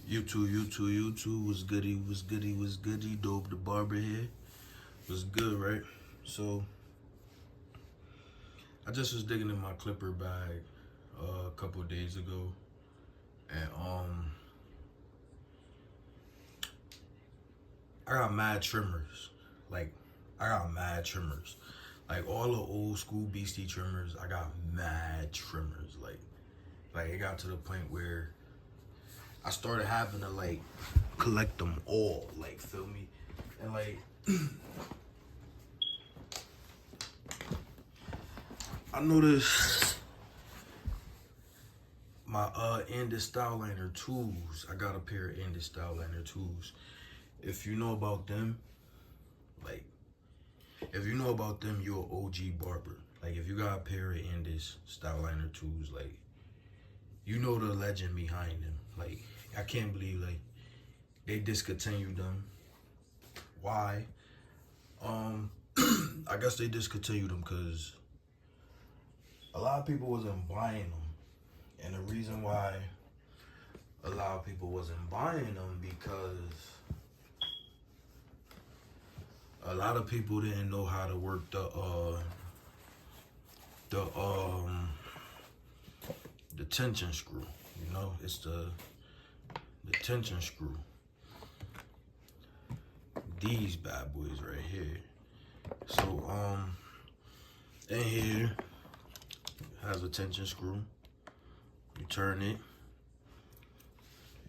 YouTube, what's goody, Dope the Barber here. What's good, right? So, I just was digging in my clipper bag a couple of days ago, and I got mad trimmers. Like all the old school Beastie trimmers, I got mad trimmers. Like it got to the point where I started having to collect them all, feel me? And I noticed my Andis Styliner tools. I got a pair of Andis Styliner tools. If you know about them, you're an OG barber. If you got a pair of Andis Styliner tools, you know the legend behind them. I can't believe they discontinued them. Why? I guess they discontinued them because a lot of people wasn't buying them. And the reason why a lot of people wasn't buying them because a lot of people didn't know how to work the tension screw. You know, it's the tension screw. These bad boys right here. So in here has a tension screw. You turn it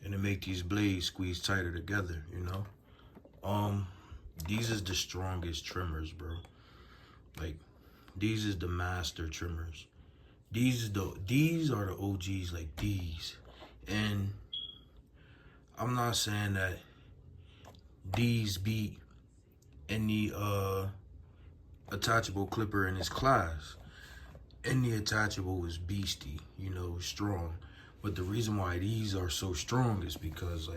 and it make these blades squeeze tighter together, you know. These is the strongest trimmers, bro. These is the master trimmers. These are the OGs, these. And I'm not saying that these beat any attachable clipper in this class. Any attachable is Beastie, you know, strong. But the reason why these are so strong is because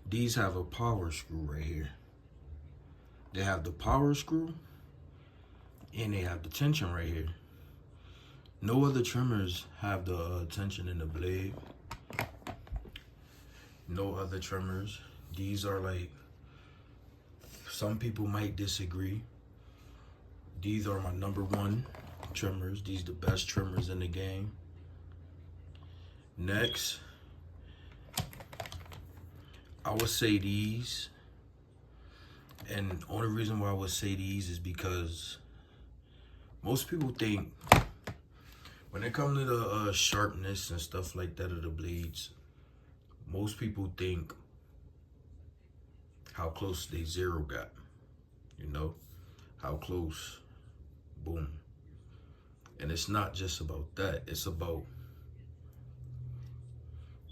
these have a power screw right here. They have the power screw and they have the tension right here. No other trimmers have the tension in the blade. No other trimmers. These are some people might disagree. These are my #1 trimmers. These are the best trimmers in the game. Next, I would say these. And the only reason why I would say these is because most people think when it comes to the sharpness and stuff like that of the blades, most people think how close they zero got, you know, how close, boom. And it's not just about that. It's about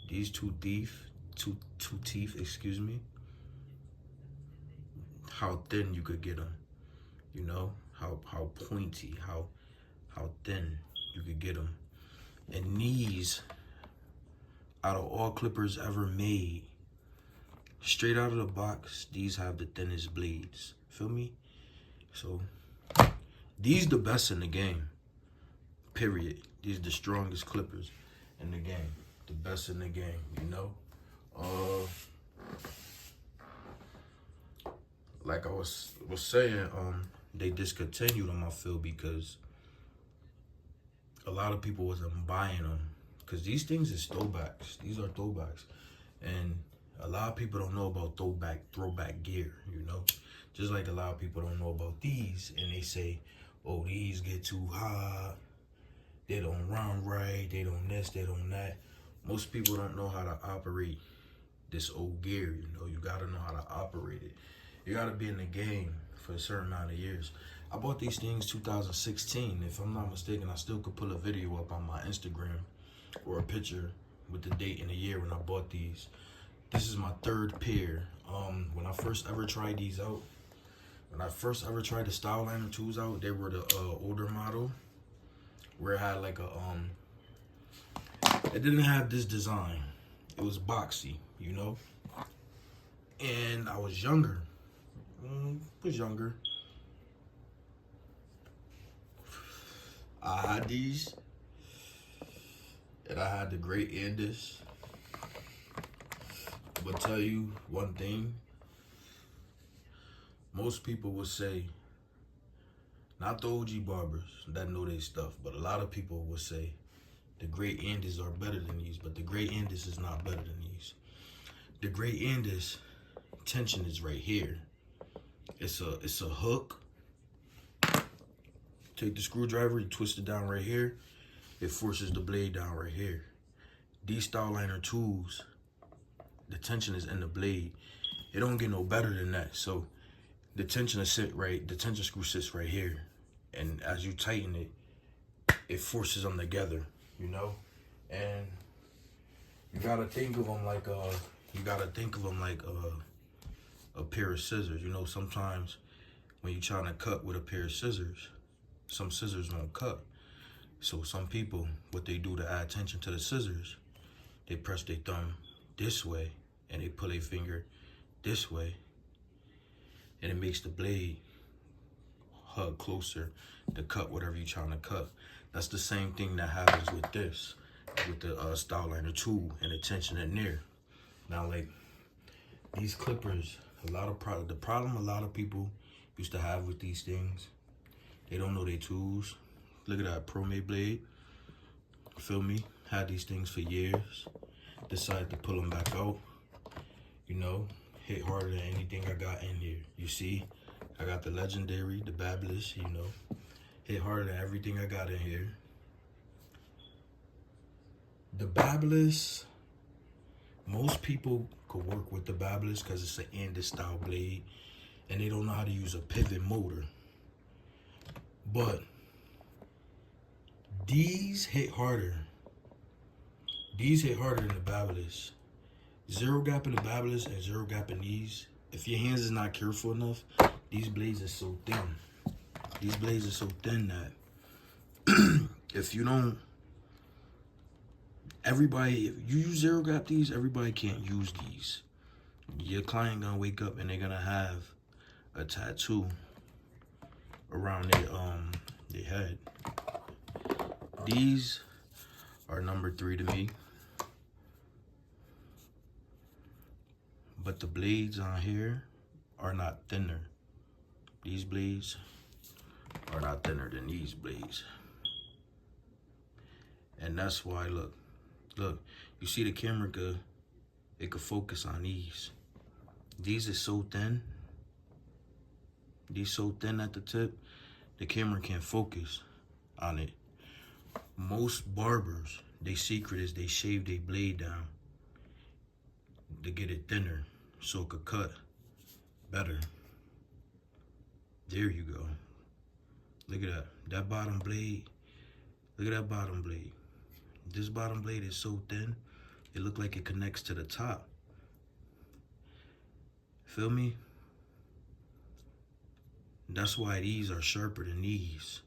these two teeth, excuse me, how thin you could get them, you know, how pointy, how thin you could get them. And these, out of all clippers ever made, straight out of the box, these have the thinnest blades. Feel me? So these the best in the game. Period. These are the strongest clippers in the game. The best in the game, you know? Like I was saying, they discontinued them, I feel, because a lot of people wasn't buying them. Because these things is throwbacks. These are throwbacks. And a lot of people don't know about throwback gear, you know? Just like a lot of people don't know about these, and they say, oh, these get too hot, they don't run right, they don't this, they don't that. Most people don't know how to operate this old gear, you know? You gotta know how to operate it. You gotta be in the game for a certain amount of years. I bought these things 2016. If I'm not mistaken, I still could pull a video up on my Instagram or a picture with the date and the year when I bought these. This is my 3rd pair. When I first ever tried these out, when I first ever tried the Styliner tools out, they were the older model, where it had it didn't have this design. It was boxy, you know? And I was younger. I had these, and I had the great Andis. gonna tell you one thing. Most people will say, not the OG barbers that know their stuff, but a lot of people will say the great Andis are better than these, but the great Andis is not better than these. The great Andis tension is right here. It's a hook. Take the screwdriver, you twist it down right here. It forces the blade down right here. These Styliner tools, the tension is in the blade. It don't get no better than that. So the tension the tension screw sits right here. And as you tighten it, it forces them together, you know? And you gotta think of them like a pair of scissors. You know, sometimes when you're trying to cut with a pair of scissors, some scissors won't cut. So some people, what they do to add tension to the scissors, they press their thumb this way and they pull their finger this way, and it makes the blade hug closer to cut whatever you're trying to cut. That's the same thing that happens with this, with the Styliner tool and the tension in there. Now, like these clippers, the problem a lot of people used to have with these things, they don't know their tools. Look at that ProMade blade. Feel me? Had these things for years. Decided to pull them back out. You know, hit harder than anything I got in here. You see, I got the legendary, the Babyless, you know. Hit harder than everything I got in here. The Babyless, most people could work with the Babyless because it's an Andis style blade and they don't know how to use a pivot motor. But these hit harder. These hit harder than the Babyless. Zero gap in the Babyless and zero gap in these. If your hands is not careful enough, these blades are so thin. These blades are so thin that if you use zero gap these, everybody can't use these. Your client gonna wake up and they're gonna have a tattoo around their head. These are number 3 to me. But the blades on here are not thinner. These blades are not thinner than these blades. And that's why, look, you see the camera it could focus on these. These are so thin. These so thin at the tip, the camera can't focus on it. Most barbers, their secret is they shave their blade down to get it thinner so it could cut better. There you go. Look at that bottom blade. Look at that bottom blade. This bottom blade is so thin, it look like it connects to the top. Feel me? That's why these are sharper than these.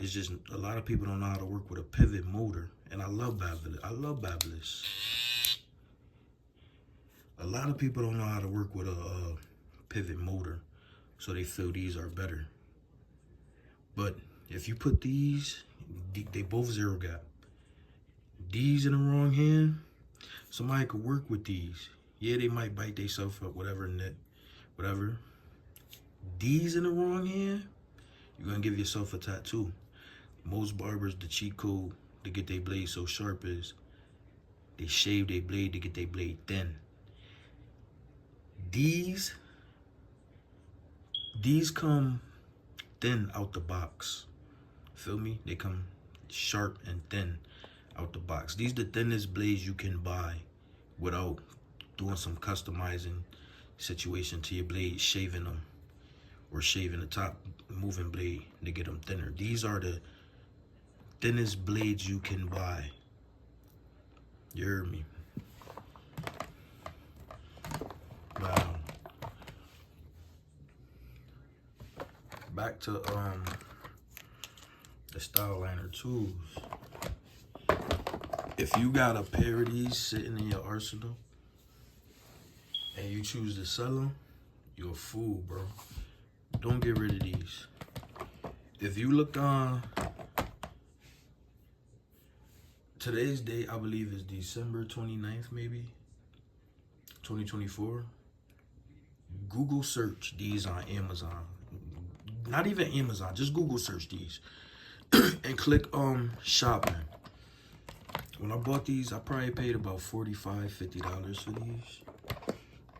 It's just a lot of people don't know how to work with a pivot motor, and I love Babyless. I love Babyless. A lot of people don't know how to work with a pivot motor, so they feel these are better. But if you put these, they both zero gap. These in the wrong hand, somebody could work with these. Yeah, they might bite themselves up, whatever. These in the wrong hand, you're gonna give yourself a tattoo. Most barbers, the cheat code to get their blade so sharp is they shave their blade to get their blade thin. These come thin out the box. Feel me? They come sharp and thin out the box. These the thinnest blades you can buy without doing some customizing situation to your blade, shaving them or shaving the top moving blade to get them thinner. These are the thinnest blades you can buy. You heard me? Wow. Back to the Styliner tools. If you got a pair of these sitting in your arsenal and you choose to sell them, you're a fool, bro. Don't get rid of these. If you look on today's date, I believe is December 29th, maybe 2024. Google search these on Amazon. Not even Amazon, just Google search these. And click shopping. When I bought these, I probably paid about $45, $50 for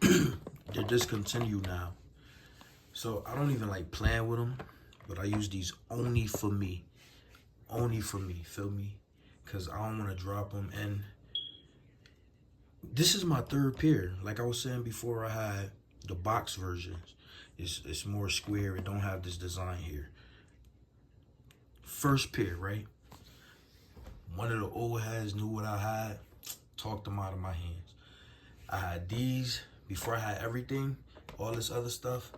these. They're discontinued now. So I don't even like playing with them, but I use these only for me. Only for me, feel me? Because I don't want to drop them. And this is my third pair. Like I was saying before, I had the box versions. It's more square. It don't have this design here. First pair, right? One of the old heads knew what I had. Talked them out of my hands. I had these before I had everything, all this other stuff.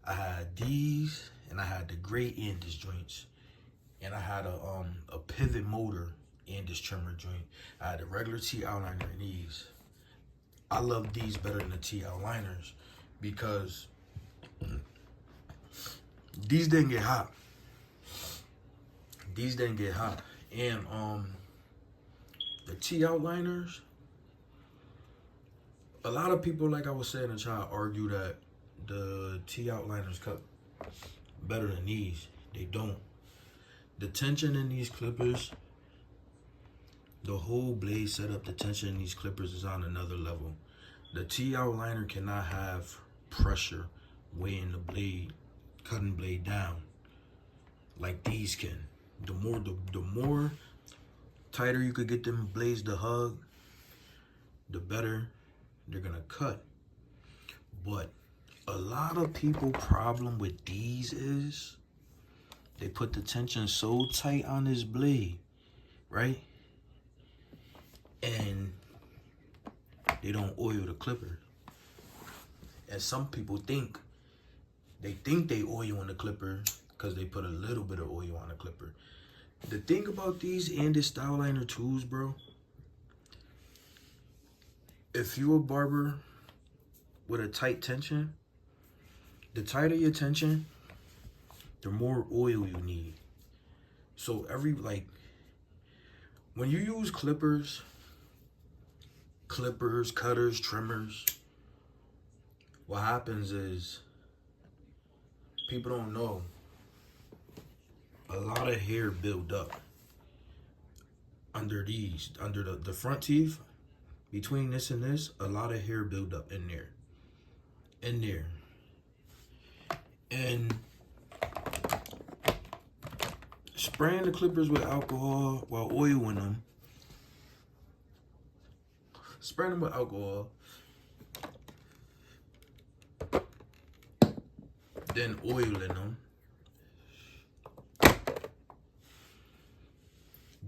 I had these, and I had the gray Andis joints, and I had a pivot motor Andis trimmer joint. I had a regular T outliner in these. I love these better than the T outliners because these didn't get hot. These didn't get hot. And the T outliners, a lot of people, like I was saying in chat, argue that the T outliners cut better than these. They don't. The tension in these clippers, the whole blade setup, the tension in these clippers is on another level. The T outliner cannot have pressure weighing the blade, cutting blade down like these can. The more tighter you could get them blades to hug, the better they're gonna cut. But a lot of people problem with these is they put the tension so tight on this blade, right? And they don't oil the clipper. And some people think they oil on the clipper because they put a little bit of oil on the clipper. The thing about these Andis Styliner tools, bro, if you're a barber with a tight tension, the tighter your tension, the more oil you need. So when you use clippers, cutters, trimmers, what happens is people don't know. A lot of hair build up under these, under the front teeth. Between this and this, a lot of hair build up in there. And spraying the clippers with alcohol while oiling them. Spraying them with alcohol. Then oiling them.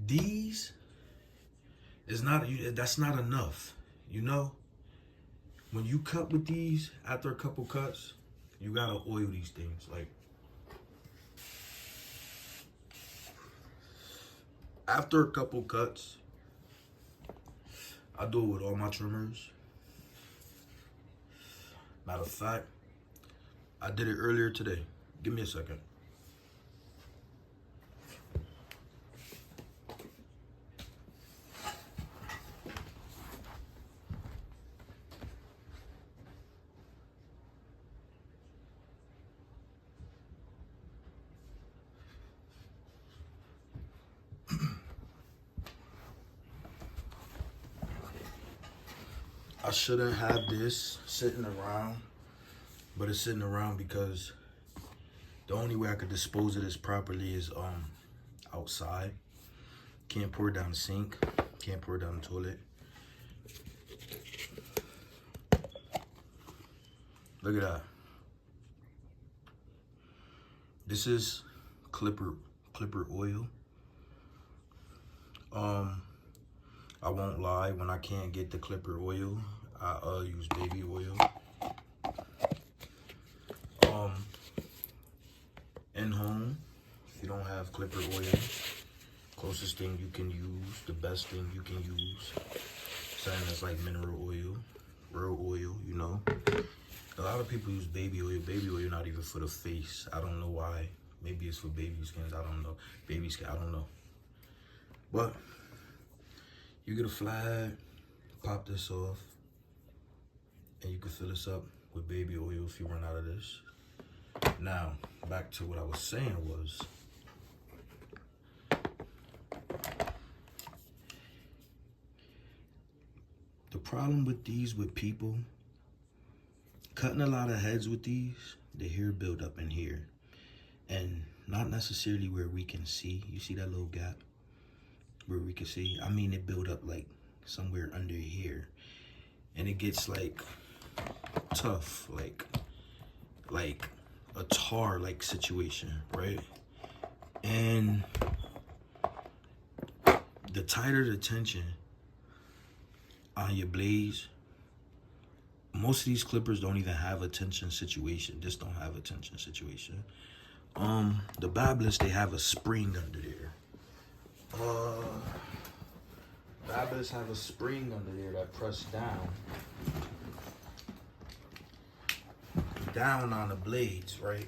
These is not, that's not enough, you know? When you cut with these, after a couple cuts, you gotta oil these things. Like, after a couple cuts, I do it with all my trimmers. Matter of fact, I did it earlier today. Give me a second. I shouldn't have this sitting around, but it's sitting around because the only way I could dispose of this properly is outside. Can't pour it down the sink, can't pour it down the toilet. Look at that. This is clipper oil. I won't lie, when I can't get the clipper oil, I use baby oil. In home, if you don't have clipper oil, closest thing you can use, the best thing you can use, something that's like mineral oil, real oil, you know. A lot of people use baby oil. Baby oil not even for the face. I don't know why. Maybe it's for baby skins. I don't know. Baby skin. I don't know. But you get a flag, pop this off, And you can fill this up with baby oil if you run out of this. Now, back to what I was saying was, the problem with these with people, cutting a lot of heads with these, the hair build up in here. And not necessarily where we can see. You see that little gap? Where we can see? I mean, it build up like somewhere under here. And it gets like tough, like a tar like situation, right? And the tighter the tension on your blades, most of these clippers don't even have a tension situation. This don't have a tension situation. The Babyless, they have a spring under there. Babyless have a spring under there that press down on the blades, right?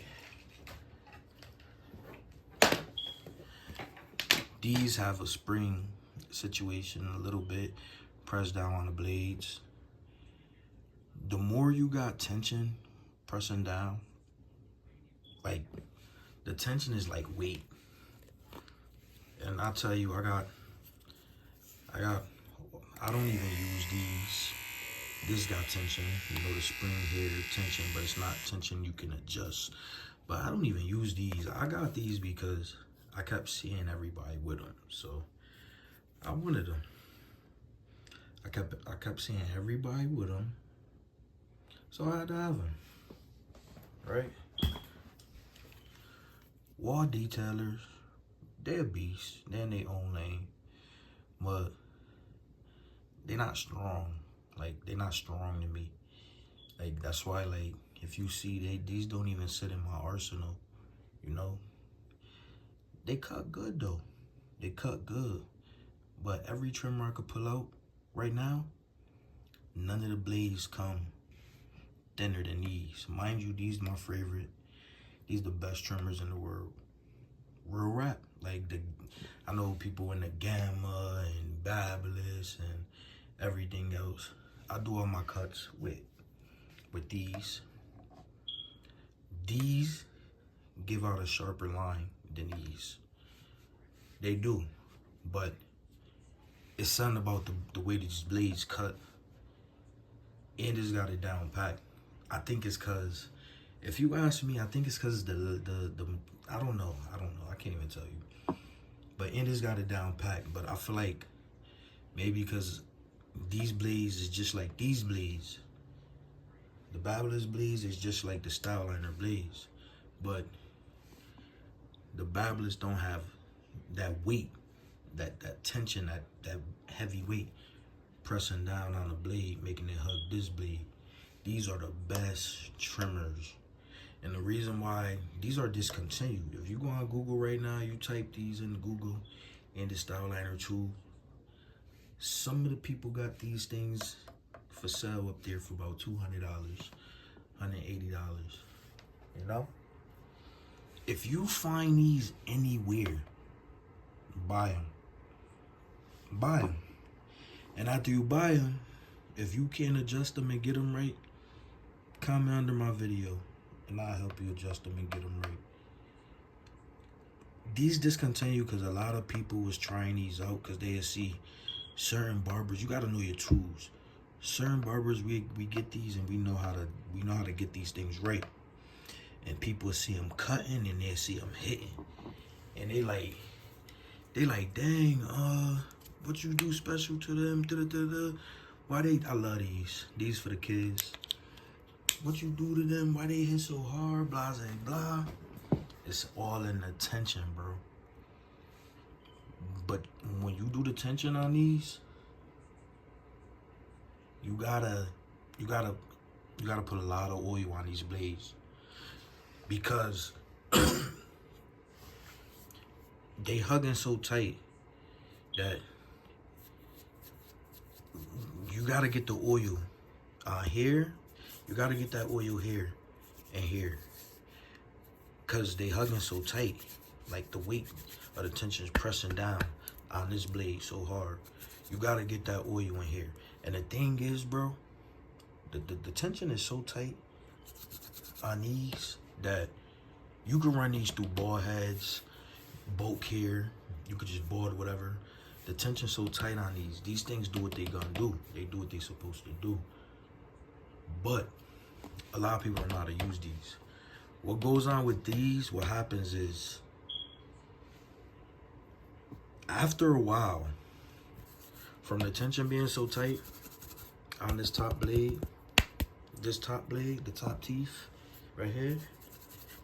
These have a spring situation a little bit, press down on the blades. The more you got tension pressing down, like the tension is like weight. And I'll tell you, I don't even use these. This got tension, you know, the spring here, tension, but it's not tension you can adjust. But I don't even use these. I got these because I kept seeing everybody with them. So I wanted them. I kept seeing everybody with them. So I had to have them, right? Wall detailers, they're beasts. They're in their own lane, but they're not strong. Like, they're not strong to me. Like, that's why, like, if you see, these don't even sit in my arsenal, you know? They cut good, though. They cut good. But every trimmer I could pull out right now, none of the blades come thinner than these. Mind you, these my favorite. These the best trimmers in the world. Real rap. Like, I know people in the Gamma and Babyless and everything else. I do all my cuts with these. These give out a sharper line than these. They do. But it's something about the way these blades cut. And it's got it down packed. I think it's cause, if you ask me, I think it's cause the I don't know. I can't even tell you. But Andis got it down packed. But I feel like maybe because these blades is just like these blades. The Babyless blades is just like the Styliner blades. But the Babyless don't have that weight, that tension, that heavy weight pressing down on the blade, making it hug this blade. These are the best trimmers. And the reason why these are discontinued, if you go on Google right now, you type these in Google, Andis Styliner 2, some of the people got these things for sale up there for about $200, $180, you know? If you find these anywhere, buy them. Buy them. And after you buy them, if you can't adjust them and get them right, comment under my video and I'll help you adjust them and get them right. These discontinue because a lot of people was trying these out because they see certain barbers. You got to know your tools. Certain barbers, we get these and we know how to get these things right. And people see them cutting and they see them hitting, and they like, dang, what you do special to them? Why they? I love these. These for the kids. What you do to them? Why they hit so hard? Blah, blah. It's all in the tension, bro. But when you do the tension on these, you gotta put a lot of oil on these blades because they hugging so tight that you gotta get the oil here. You gotta get that oil here and here, cause they hugging so tight. Like the weight of the tension is pressing down on this blade so hard. You gotta get that oil in here. And the thing is, bro, The tension is so tight on these that you can run these through ball heads, bolt care. You could just ball it, whatever. The tension's so tight on these. These things do what they gonna do. They do what they supposed to do. But a lot of people don't know how to use these. What goes on with these, what happens is, after a while, from the tension being so tight on this top blade, the top teeth, right here,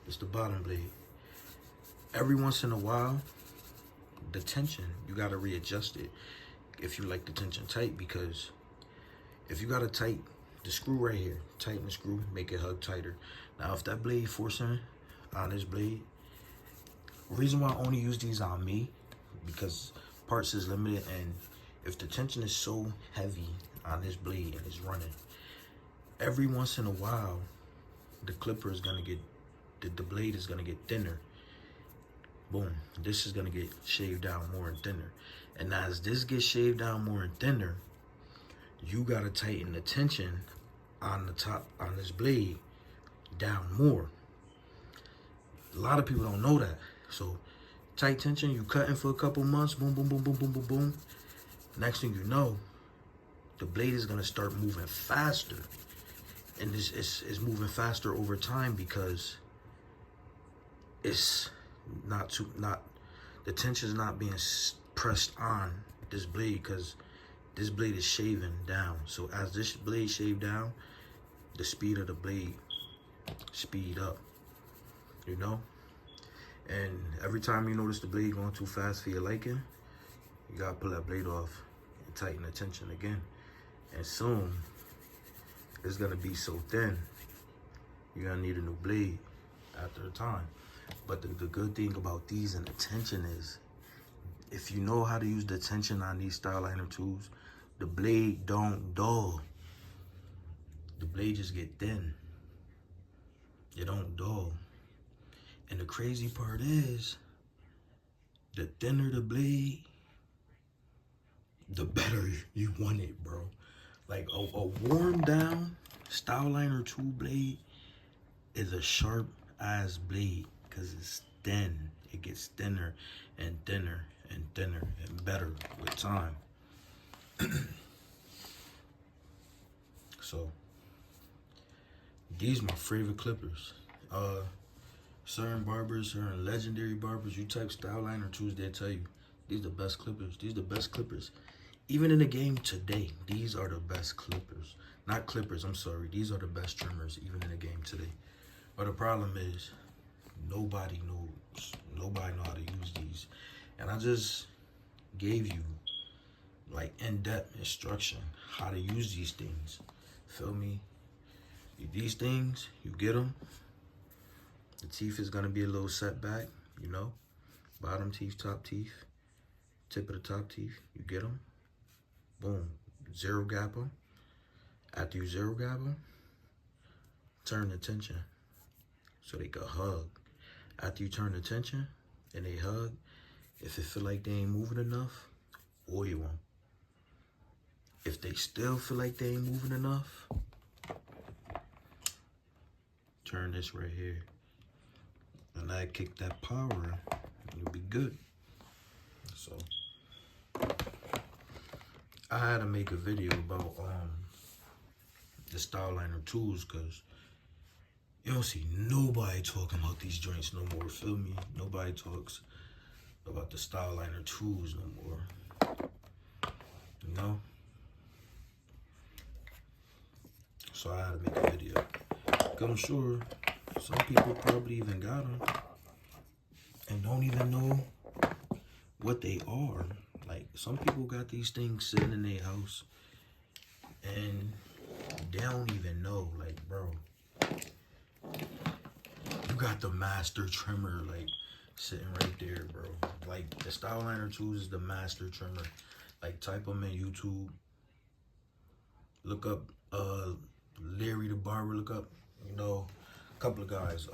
it's the bottom blade. Every once in a while, the tension, you gotta readjust it if you like the tension tight, because if you gotta tight the screw right here, tighten the screw, make it hug tighter. Now, if that blade forcing on this blade, reason why I only use these on me, because parts is limited, and if the tension is so heavy on this blade and it's running, every once in a while, the clipper is gonna get, the blade is gonna get thinner. Boom, this is gonna get shaved down more and thinner. And as this gets shaved down more and thinner, you gotta tighten the tension on the top, on this blade, down more. A lot of people don't know that. So tight tension, you cutting for a couple months, boom, boom, boom, boom, boom, boom, boom. Next thing you know, the blade is gonna start moving faster. And it's moving faster over time because it's the tension is not being pressed on this blade, because this blade is shaving down. So as this blade shaved down, the speed of the blade speed up, you know? And every time you notice the blade going too fast for your liking, you gotta pull that blade off and tighten the tension again. And soon, it's gonna be so thin, you're gonna need a new blade after a time. But the good thing about these and the tension is, if you know how to use the tension on these Styliner tools, the blade don't dull. The blade just get thin. It don't dull. And the crazy part is, the thinner the blade, the better you want it, bro. Like a worn down Styliner tool blade is a sharp ass blade, because it's thin. It gets thinner and thinner and thinner and better with time. So these my favorite clippers. Certain barbers, certain legendary barbers, you type Styliner tools, they'll tell you these are the best clippers. These are the best clippers. Even in the game today, these are the best clippers. Not clippers, I'm sorry. These are the best trimmers even in the game today. But the problem is, nobody knows. Nobody know how to use these. And I just gave you like in-depth instruction how to use these things. Feel me? These things, you get them. The teeth is gonna be a little setback, you know. Bottom teeth, top teeth, tip of the top teeth, you get them. Boom, zero gap them. After you zero gap them, turn the tension so they can hug. After you turn the tension and they hug, if it feel like they ain't moving enough, oil them. If they still feel like they ain't moving enough, turn this right here. And I kick that power, and you'll be good. So I had to make a video about the Styliner tools, because you don't see nobody talking about these joints no more, feel me? Nobody talks about the Styliner tools no more, you know? So I had to make a video. Cause I'm sure some people probably even got them and don't even know what they are. Like, some people got these things sitting in their house and they don't even know. Like, bro, you got the master trimmer, like, sitting right there, bro. Like, the Styliner tools is the master trimmer. Like, type them in YouTube. Look up Larry the Barber. Look up, you know, a couple of guys.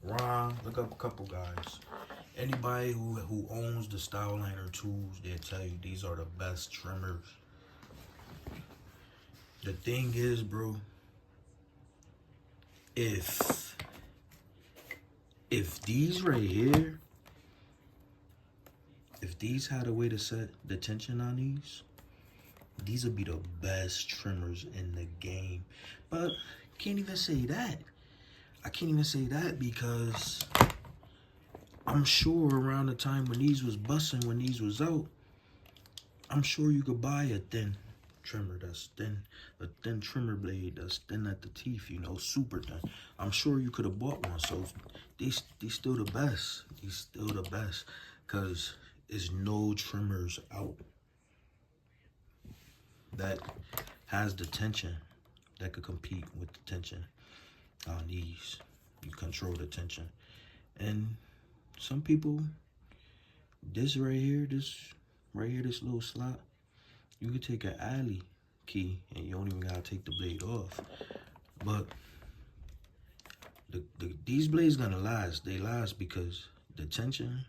Ron, look up a couple guys. Anybody who owns the Styliner tools, they'll tell you these are the best trimmers. The thing is, bro, if these right here, if these had a way to set the tension on these would be the best trimmers in the game. But can't even say that. I can't even say that because I'm sure around the time when these was busting, when these was out, I'm sure you could buy a thin trimmer that's thin, a thin trimmer blade that's thin at the teeth, you know, super thin. I'm sure you could have bought one. So these still the best. These still the best because there's no trimmers out that has the tension that could compete with the tension on these. You control the tension. And some people, this right here, this little slot, you could take an alley key and you don't even gotta take the blade off. But these blades gonna last. They last because the tension,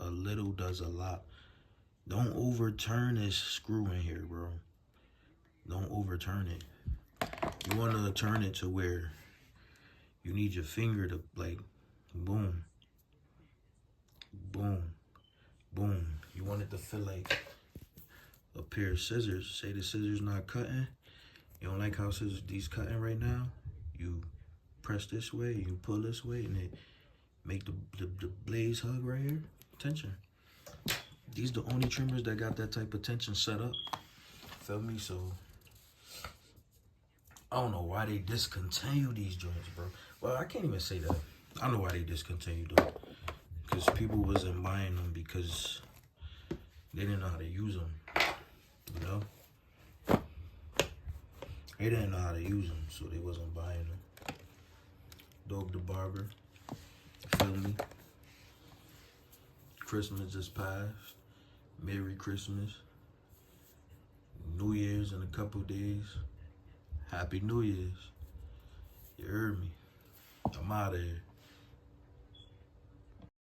a little does a lot. Don't overturn this screw in here, bro. Don't overturn it. You wanna turn it to where you need your finger to like, boom, boom, boom. You want it to feel like a pair of scissors. Say the scissors not cutting. You don't like how these cutting right now? You press this way, you pull this way, and it make the blades hug right here. Tension. These the only trimmers that got that type of tension set up. Feel me? So I don't know why they discontinue these joints, bro. Well, I can't even say that. I know why they discontinued them. Because people wasn't buying them because they didn't know how to use them. You know? They didn't know how to use them, so they wasn't buying them. Dog the Barber. Feel me? Christmas just passed. Merry Christmas. New Year's in a couple days. Happy New Year's. You heard me. I'm out of here.